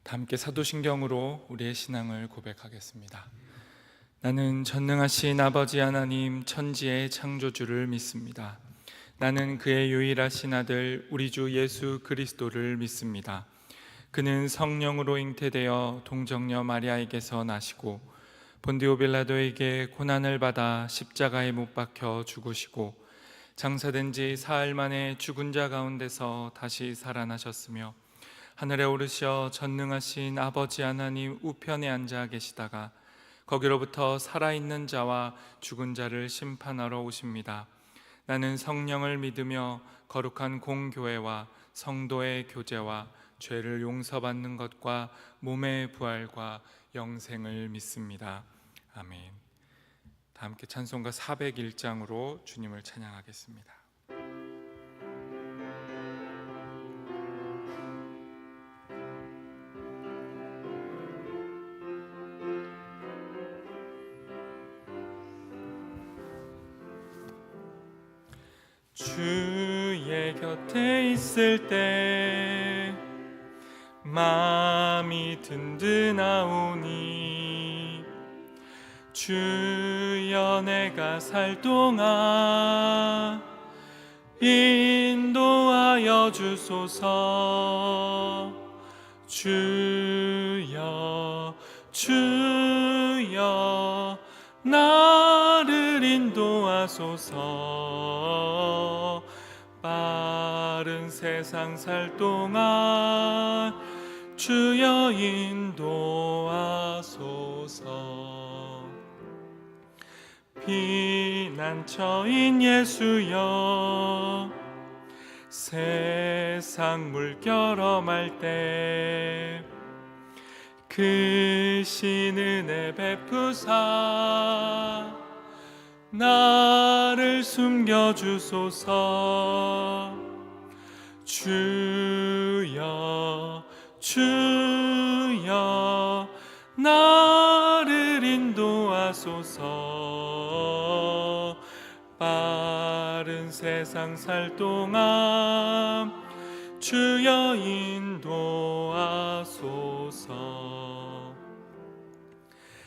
함께 사도신경으로 우리의 신앙을 고백하겠습니다. 나는 전능하신 아버지 하나님 천지의 창조주를 믿습니다. 나는 그의 유일하신 아들 우리 주 예수 그리스도를 믿습니다. 그는 성령으로 잉태되어 동정녀 마리아에게서 나시고 본디오 빌라도에게 고난을 받아 십자가에 못 박혀 죽으시고 장사된 지 사흘 만에 죽은 자 가운데서 다시 살아나셨으며 하늘에 오르셔 전능하신 아버지 하나님 우편에 앉아 계시다가 거기로부터 살아있는 자와 죽은 자를 심판하러 오십니다. 나는 성령을 믿으며 거룩한 공교회와 성도의 교제와 죄를 용서받는 것과 몸의 부활과 영생을 믿습니다. 아멘. 다 함께 찬송가 401장으로 주님을 찬양하겠습니다. 주의 곁에 있을 때 마음이 든든하오니 주여 내가 살 동안 인도하여 주소서. 주여 주여 나를 인도하소서. 빠른 세상 살 동안 주여 인도하소서. 피난처인 예수여 세상 물결험할 때 크신 은혜 베푸사 나를 숨겨주소서. 주여 주여 나를 인도하소서. 빠른 세상 살 동안 주여 인도하소서.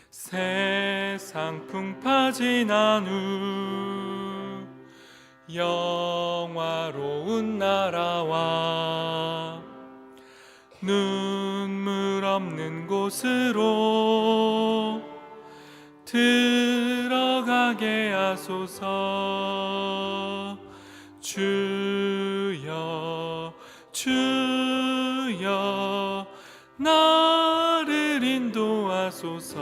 세상 풍파 지난 후 영화로운 나라와 눈물 없는 곳으로 들어가게 하소서. 주여 주여 나를 인도하소서.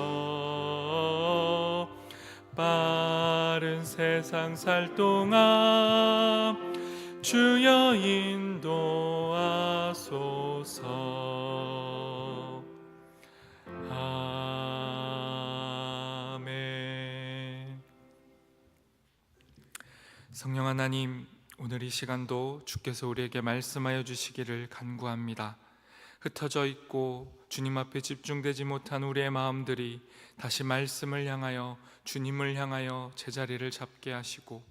빠른 세상 살 동안 주여 인도하소서. 아멘. 성령 하나님, 오늘 이 시간도 주께서 우리에게 말씀하여 주시기를 간구합니다. 흩어져 있고 주님 앞에 집중되지 못한 우리의 마음들이 다시 말씀을 향하여 주님을 향하여 제자리를 잡게 하시고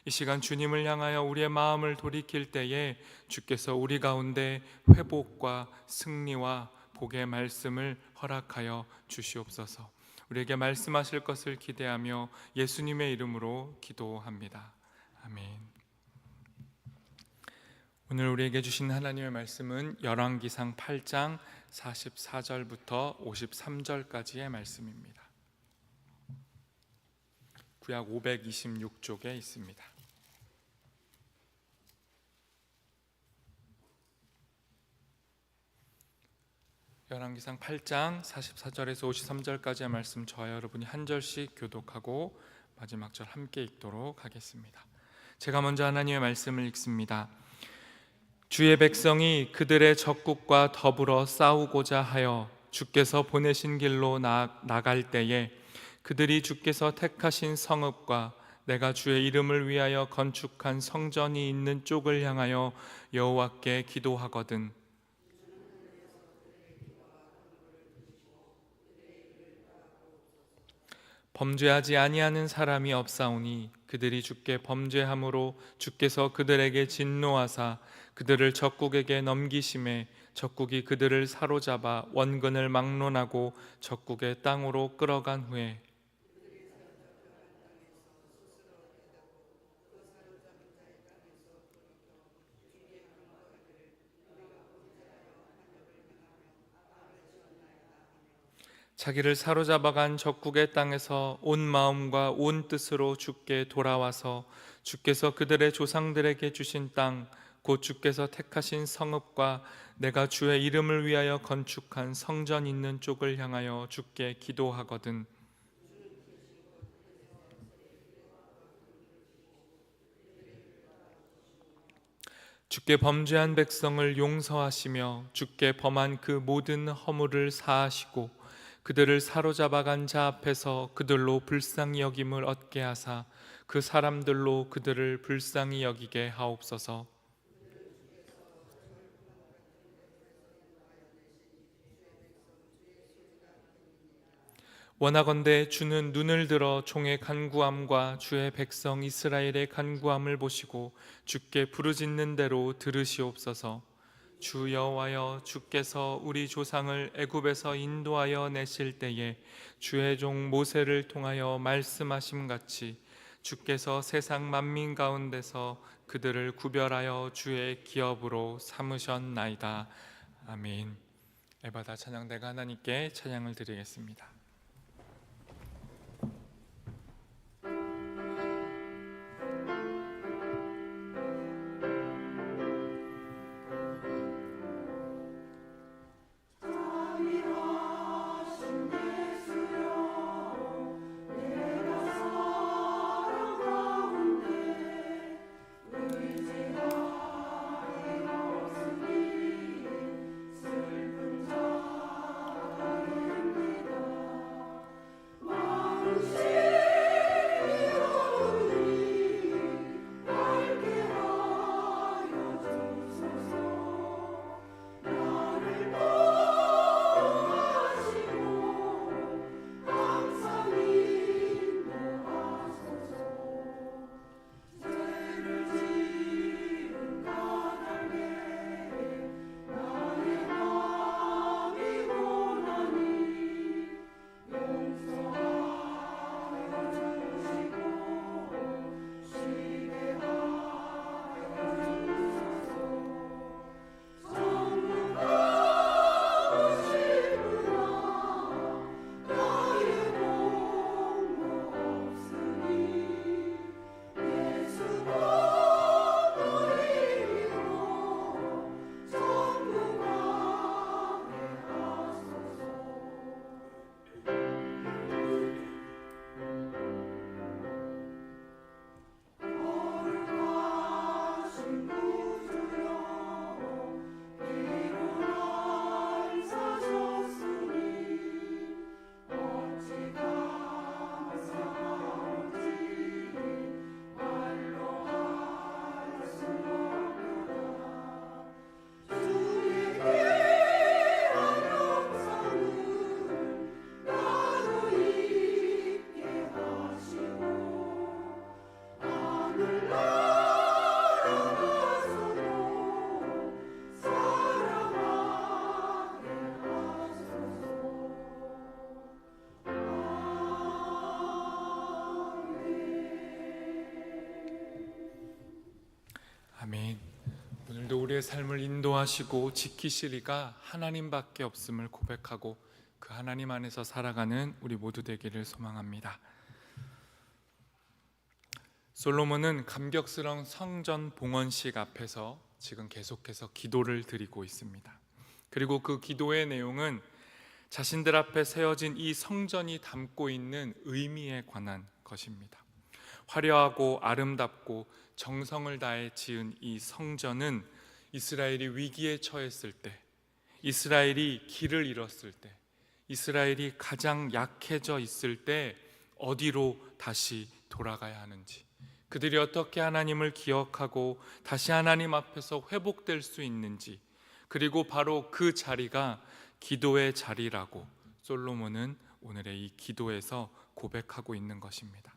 이 시간 주님을 향하여 우리의 마음을 돌이킬 때에 주께서 우리 가운데 회복과 승리와 복의 말씀을 허락하여 주시옵소서. 우리에게 말씀하실 것을 기대하며 예수님의 이름으로 기도합니다. 아멘. 오늘 우리에게 주신 하나님의 말씀은 열왕기상 8장 44절부터 53절까지의 말씀입니다. 구약 526쪽에 있습니다. 열왕기상 8장 44절에서 53절까지의 말씀 저와 여러분이 한 절씩 교독하고 마지막 절 함께 읽도록 하겠습니다. 제가 먼저 하나님의 말씀을 읽습니다. 주의 백성이 그들의 적국과 더불어 싸우고자 하여 주께서 보내신 길로 나갈 때에 그들이 주께서 택하신 성읍과 내가 주의 이름을 위하여 건축한 성전이 있는 쪽을 향하여 여호와께 기도하거든 범죄하지 아니하는 사람이 없사오니 그들이 주께 범죄함으로 주께서 그들에게 진노하사 그들을 적국에게 넘기심에 적국이 그들을 사로잡아 원근을 막론하고 적국의 땅으로 끌어간 후에 자기를 사로잡아간 적국의 땅에서 온 마음과 온 뜻으로 주께 돌아와서 주께서 그들의 조상들에게 주신 땅 곧 주께서 택하신 성읍과 내가 주의 이름을 위하여 건축한 성전 있는 쪽을 향하여 주께 기도하거든 주께 범죄한 백성을 용서하시며 주께 범한 그 모든 허물을 사하시고 그들을 사로잡아간 자 앞에서 그들로 불쌍히 여김을 얻게 하사 그 사람들로 그들을 불쌍히 여기게 하옵소서. 원하건대 주는 눈을 들어 종의 간구함과 주의 백성 이스라엘의 간구함을 보시고 주께 부르짖는 대로 들으시옵소서. 주 여호와여, 주께서 우리 조상을 애굽에서 인도하여 내실 때에 주의 종 모세를 통하여 말씀하심 같이 주께서 세상 만민 가운데서 그들을 구별하여 주의 기업으로 삼으셨나이다. 아멘. 에바다 찬양대가 하나님께 찬양을 드리겠습니다. 아멘. 오늘도 우리의 삶을 인도하시고 지키시리가 하나님밖에 없음을 고백하고 그 하나님 안에서 살아가는 우리 모두 되기를 소망합니다. 솔로몬은 감격스러운 성전 봉헌식 앞에서 지금 계속해서 기도를 드리고 있습니다. 그리고 그 기도의 내용은 자신들 앞에 세워진 이 성전이 담고 있는 의미에 관한 것입니다. 화려하고 아름답고 정성을 다해 지은 이 성전은 이스라엘이 위기에 처했을 때, 이스라엘이 길을 잃었을 때, 이스라엘이 가장 약해져 있을 때 어디로 다시 돌아가야 하는지, 그들이 어떻게 하나님을 기억하고 다시 하나님 앞에서 회복될 수 있는지, 그리고 바로 그 자리가 기도의 자리라고 솔로몬은 오늘의 이 기도에서 고백하고 있는 것입니다.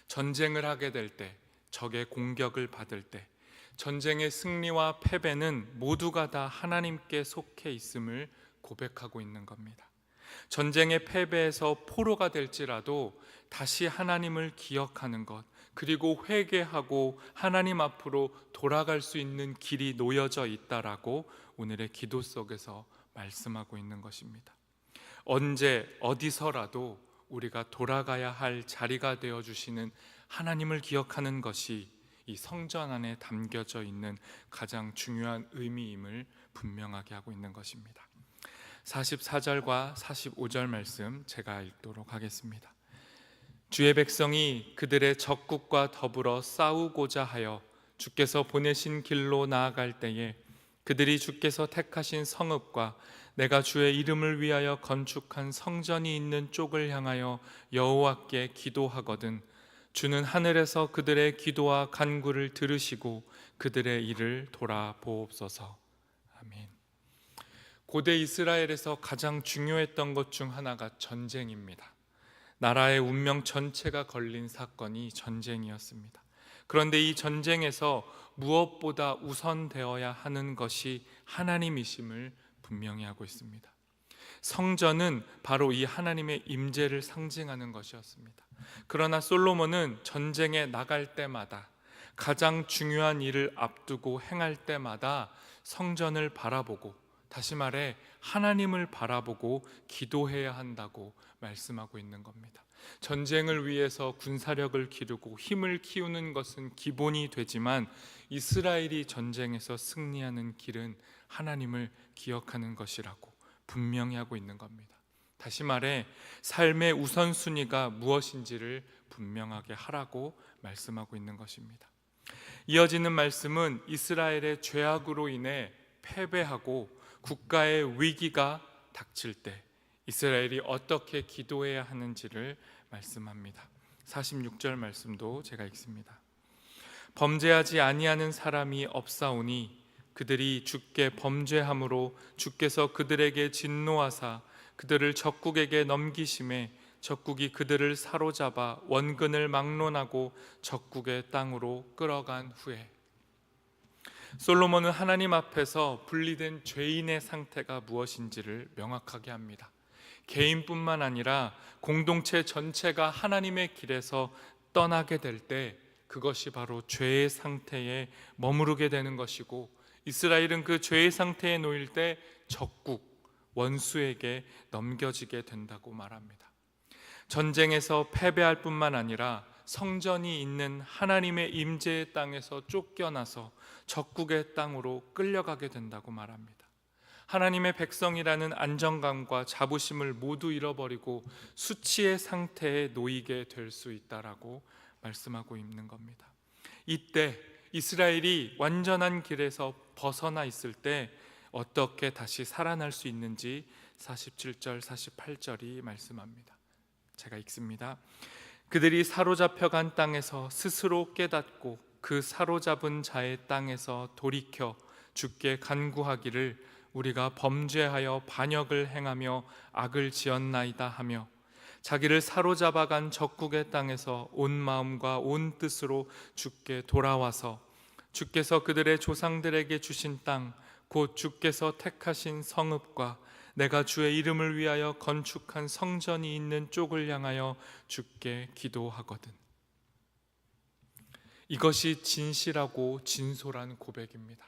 전쟁을 하게 될 때, 적의 공격을 받을 때, 전쟁의 승리와 패배는 모두가 다 하나님께 속해 있음을 고백하고 있는 겁니다. 전쟁의 패배에서 포로가 될지라도 다시 하나님을 기억하는 것, 그리고 회개하고 하나님 앞으로 돌아갈 수 있는 길이 놓여져 있다라고 오늘의 기도 속에서 말씀하고 있는 것입니다. 언제 어디서라도 우리가 돌아가야 할 자리가 되어 주시는 하나님을 기억하는 것이 이 성전 안에 담겨져 있는 가장 중요한 의미임을 분명하게 하고 있는 것입니다. 44절과 45절 말씀 제가 읽도록 하겠습니다. 주의 백성이 그들의 적국과 더불어 싸우고자 하여 주께서 보내신 길로 나아갈 때에 그들이 주께서 택하신 성읍과 내가 주의 이름을 위하여 건축한 성전이 있는 쪽을 향하여 여호와께 기도하거든 주는 하늘에서 그들의 기도와 간구를 들으시고 그들의 일을 돌아보옵소서. 아멘. 고대 이스라엘에서 가장 중요했던 것 중 하나가 전쟁입니다. 나라의 운명 전체가 걸린 사건이 전쟁이었습니다. 그런데 이 전쟁에서 무엇보다 우선되어야 하는 것이 하나님이심을 분명히 하고 있습니다. 성전은 바로 이 하나님의 임재를 상징하는 것이었습니다. 그러나 솔로몬은 전쟁에 나갈 때마다, 가장 중요한 일을 앞두고 행할 때마다 성전을 바라보고, 다시 말해 하나님을 바라보고 기도해야 한다고 말씀하고 있는 겁니다. 전쟁을 위해서 군사력을 기르고 힘을 키우는 것은 기본이 되지만 이스라엘이 전쟁에서 승리하는 길은 하나님을 기억하는 것이라고 분명히 하고 있는 겁니다. 다시 말해 삶의 우선순위가 무엇인지를 분명하게 하라고 말씀하고 있는 것입니다. 이어지는 말씀은 이스라엘의 죄악으로 인해 패배하고 국가의 위기가 닥칠 때 이스라엘이 어떻게 기도해야 하는지를 말씀합니다. 46절 말씀도 제가 읽습니다. 범죄하지 아니하는 사람이 없사오니 그들이 주께 범죄함으로 주께서 그들에게 진노하사 그들을 적국에게 넘기심에 적국이 그들을 사로잡아 원근을 막론하고 적국의 땅으로 끌어간 후에. 솔로몬은 하나님 앞에서 분리된 죄인의 상태가 무엇인지를 명확하게 합니다. 개인뿐만 아니라 공동체 전체가 하나님의 길에서 떠나게 될 때 그것이 바로 죄의 상태에 머무르게 되는 것이고, 이스라엘은 그 죄의 상태에 놓일 때 적국, 원수에게 넘겨지게 된다고 말합니다. 전쟁에서 패배할 뿐만 아니라 성전이 있는 하나님의 임재의 땅에서 쫓겨나서 적국의 땅으로 끌려가게 된다고 말합니다. 하나님의 백성이라는 안정감과 자부심을 모두 잃어버리고 수치의 상태에 놓이게 될 수 있다라고 말씀하고 있는 겁니다. 이때 이스라엘이 완전한 길에서 벗어나 있을 때 어떻게 다시 살아날 수 있는지 47절, 48절이 말씀합니다. 제가 읽습니다. 그들이 사로잡혀간 땅에서 스스로 깨닫고 그 사로잡은 자의 땅에서 돌이켜 주께 간구하기를 우리가 범죄하여 반역을 행하며 악을 지었나이다 하며 자기를 사로잡아간 적국의 땅에서 온 마음과 온 뜻으로 주께 돌아와서 주께서 그들의 조상들에게 주신 땅 곧 주께서 택하신 성읍과 내가 주의 이름을 위하여 건축한 성전이 있는 쪽을 향하여 주께 기도하거든. 이것이 진실하고 진솔한 고백입니다.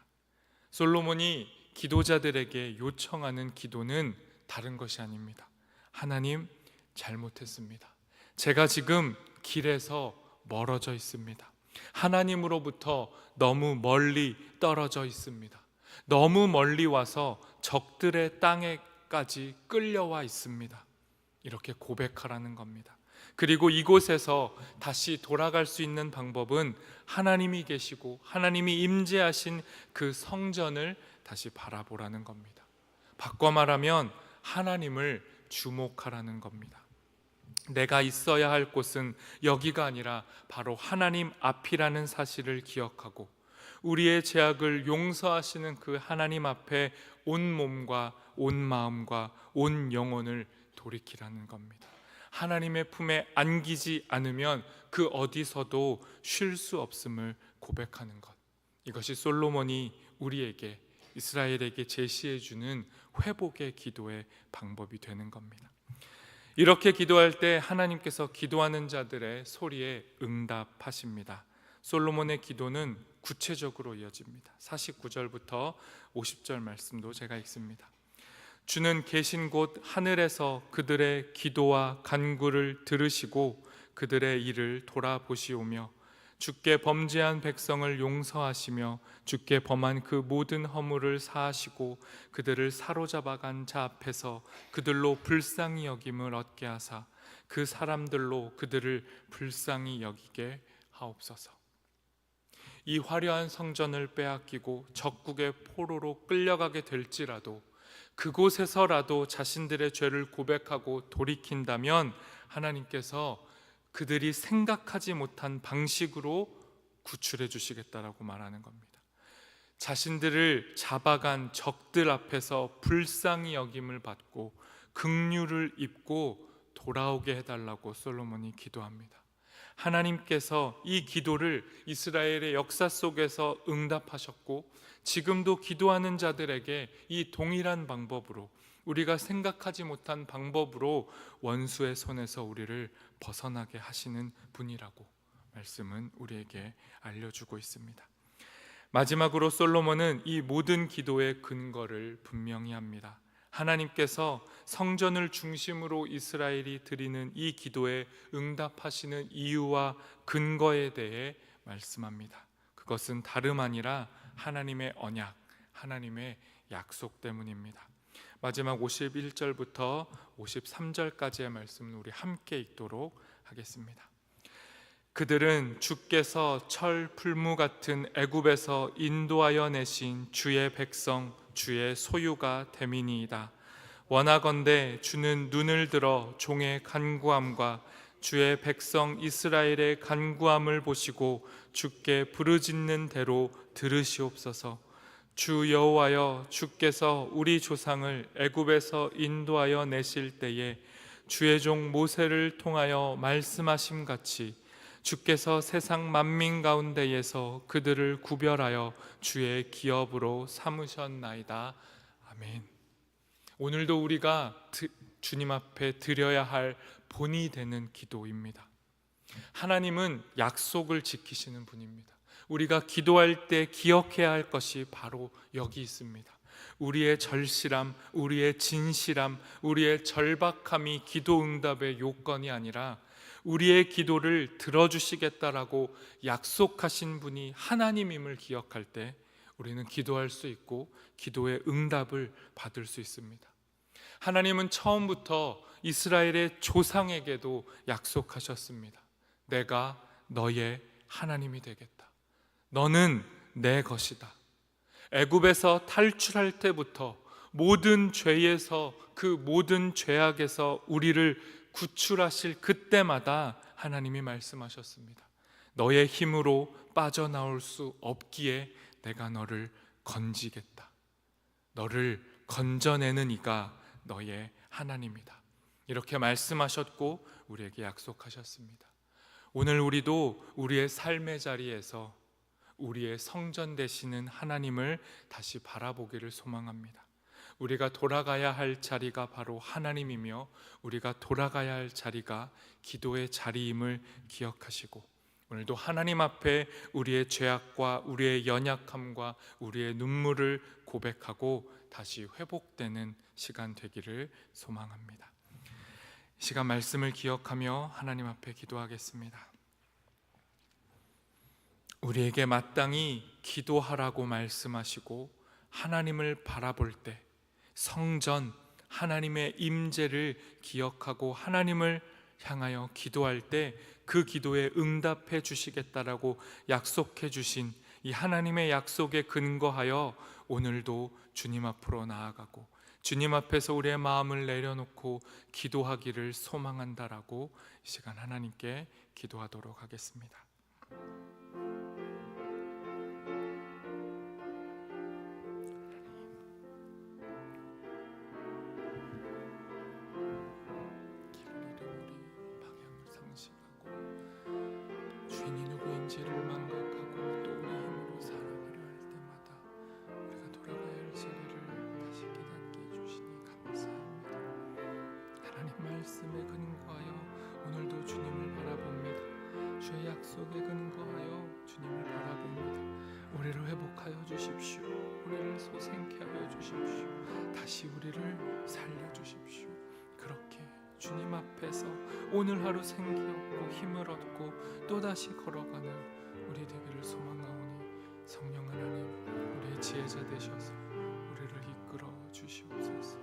솔로몬이 기도자들에게 요청하는 기도는 다른 것이 아닙니다. 하나님, 잘못했습니다. 제가 지금 길에서 멀어져 있습니다. 하나님으로부터 너무 멀리 떨어져 있습니다. 너무 멀리 와서 적들의 땅에까지 끌려와 있습니다. 이렇게 고백하라는 겁니다. 그리고 이곳에서 다시 돌아갈 수 있는 방법은 하나님이 계시고 하나님이 임재하신 그 성전을 다시 바라보라는 겁니다. 바꿔 말하면 하나님을 주목하라는 겁니다. 내가 있어야 할 곳은 여기가 아니라 바로 하나님 앞이라는 사실을 기억하고 우리의 죄악을 용서하시는 그 하나님 앞에 온 몸과 온 마음과 온 영혼을 돌이키라는 겁니다. 하나님의 품에 안기지 않으면 그 어디서도 쉴 수 없음을 고백하는 것, 이것이 솔로몬이 우리에게, 이스라엘에게 제시해 주는 회복의 기도의 방법이 되는 겁니다. 이렇게 기도할 때 하나님께서 기도하는 자들의 소리에 응답하십니다. 솔로몬의 기도는 구체적으로 이어집니다. 49절부터 50절 말씀도 제가 읽습니다. 주는 계신 곳 하늘에서 그들의 기도와 간구를 들으시고 그들의 일을 돌아보시오며 주께 범죄한 백성을 용서하시며 주께 범한 그 모든 허물을 사하시고 그들을 사로잡아간 자 앞에서 그들로 불쌍히 여김을 얻게 하사 그 사람들로 그들을 불쌍히 여기게 하옵소서. 이 화려한 성전을 빼앗기고 적국의 포로로 끌려가게 될지라도 그곳에서라도 자신들의 죄를 고백하고 돌이킨다면 하나님께서 그들이 생각하지 못한 방식으로 구출해 주시겠다라고 말하는 겁니다. 자신들을 잡아간 적들 앞에서 불쌍히 여김을 받고 긍휼을 입고 돌아오게 해달라고 솔로몬이 기도합니다. 하나님께서 이 기도를 이스라엘의 역사 속에서 응답하셨고 지금도 기도하는 자들에게 이 동일한 방법으로, 우리가 생각하지 못한 방법으로 원수의 손에서 우리를 벗어나게 하시는 분이라고 말씀은 우리에게 알려주고 있습니다. 마지막으로 솔로몬은 이 모든 기도의 근거를 분명히 합니다. 하나님께서 성전을 중심으로 이스라엘이 드리는 이 기도에 응답하시는 이유와 근거에 대해 말씀합니다. 그것은 다름 아니라 하나님의 언약, 하나님의 약속 때문입니다. 마지막 51절부터 53절까지의 말씀을 우리 함께 읽도록 하겠습니다. 그들은 주께서 철 풀무 같은 애굽에서 인도하여 내신 주의 백성 주의 소유가 됨이니이다. 원하건대 주는 눈을 들어 종의 간구함과 주의 백성 이스라엘의 간구함을 보시고 주께 부르짖는 대로 들으시옵소서. 주 여호와여, 주께서 우리 조상을 애굽에서 인도하여 내실 때에 주의 종 모세를 통하여 말씀하심 같이 주께서 세상 만민 가운데에서 그들을 구별하여 주의 기업으로 삼으셨나이다. 아멘. 오늘도 우리가 주님 앞에 드려야 할 본이 되는 기도입니다. 하나님은 약속을 지키시는 분입니다. 우리가 기도할 때 기억해야 할 것이 바로 여기 있습니다. 우리의 절실함, 우리의 진실함, 우리의 절박함이 기도 응답의 요건이 아니라 우리의 기도를 들어주시겠다라고 약속하신 분이 하나님임을 기억할 때 우리는 기도할 수 있고 기도의 응답을 받을 수 있습니다. 하나님은 처음부터 이스라엘의 조상에게도 약속하셨습니다. 내가 너의 하나님이 되겠다. 너는 내 것이다. 애굽에서 탈출할 때부터 모든 죄에서, 그 모든 죄악에서 우리를 구출하실 그때마다 하나님이 말씀하셨습니다. 너의 힘으로 빠져나올 수 없기에 내가 너를 건지겠다. 너를 건져내는 이가 너의 하나님이다. 이렇게 말씀하셨고 우리에게 약속하셨습니다. 오늘 우리도 우리의 삶의 자리에서 우리의 성전 되시는 하나님을 다시 바라보기를 소망합니다. 우리가 돌아가야 할 자리가 바로 하나님이며 우리가 돌아가야 할 자리가 기도의 자리임을 기억하시고 오늘도 하나님 앞에 우리의 죄악과 우리의 연약함과 우리의 눈물을 고백하고 다시 회복되는 시간 되기를 소망합니다. 이 시간 말씀을 기억하며 하나님 앞에 기도하겠습니다. 우리에게 마땅히 기도하라고 말씀하시고 하나님을 바라볼 때 성전, 하나님의 임재를 기억하고 하나님을 향하여 기도할 때 그 기도에 응답해 주시겠다라고 약속해 주신 이 하나님의 약속에 근거하여 오늘도 주님 앞으로 나아가고 주님 앞에서 우리의 마음을 내려놓고 기도하기를 소망한다라고 이 시간 하나님께 기도하도록 하겠습니다. 약속에 근거하여 주님을 바라봅니다. 우리를 회복하여 주십시오. 우리를 소생케 하여 주십시오. 다시 우리를 살려주십시오. 그렇게 주님 앞에서 오늘 하루 생기 얻고 힘을 얻고 또다시 걸어가는 우리 되기를 소망하오니 성령 하나님, 우리의 지혜자 되셔서 우리를 이끌어 주시옵소서.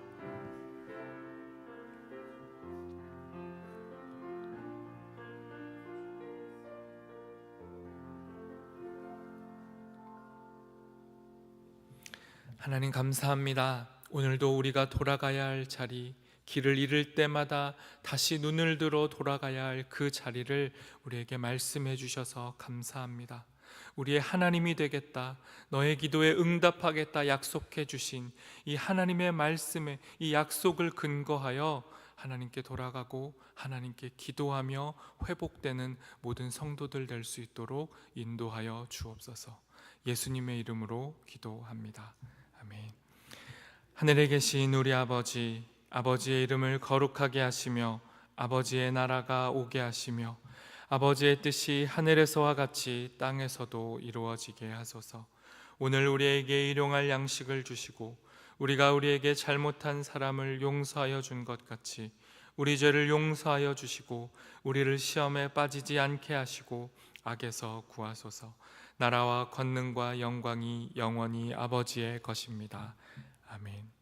하나님 감사합니다. 오늘도 우리가 돌아가야 할 자리, 길을 잃을 때마다 다시 눈을 들어 돌아가야 할 그 자리를 우리에게 말씀해 주셔서 감사합니다. 우리의 하나님이 되겠다, 너의 기도에 응답하겠다 약속해 주신 이 하나님의 말씀에, 이 약속을 근거하여 하나님께 돌아가고 하나님께 기도하며 회복되는 모든 성도들 될 수 있도록 인도하여 주옵소서. 예수님의 이름으로 기도합니다. 아멘. 하늘에 계신 우리 아버지, 아버지의 이름을 거룩하게 하시며 아버지의 나라가 오게 하시며 아버지의 뜻이 하늘에서와 같이 땅에서도 이루어지게 하소서. 오늘 우리에게 일용할 양식을 주시고 우리가 우리에게 잘못한 사람을 용서하여 준 것 같이 우리 죄를 용서하여 주시고 우리를 시험에 빠지지 않게 하시고 악에서 구하소서. 나라와 권능과 영광이 영원히 아버지의 것입니다. 아멘.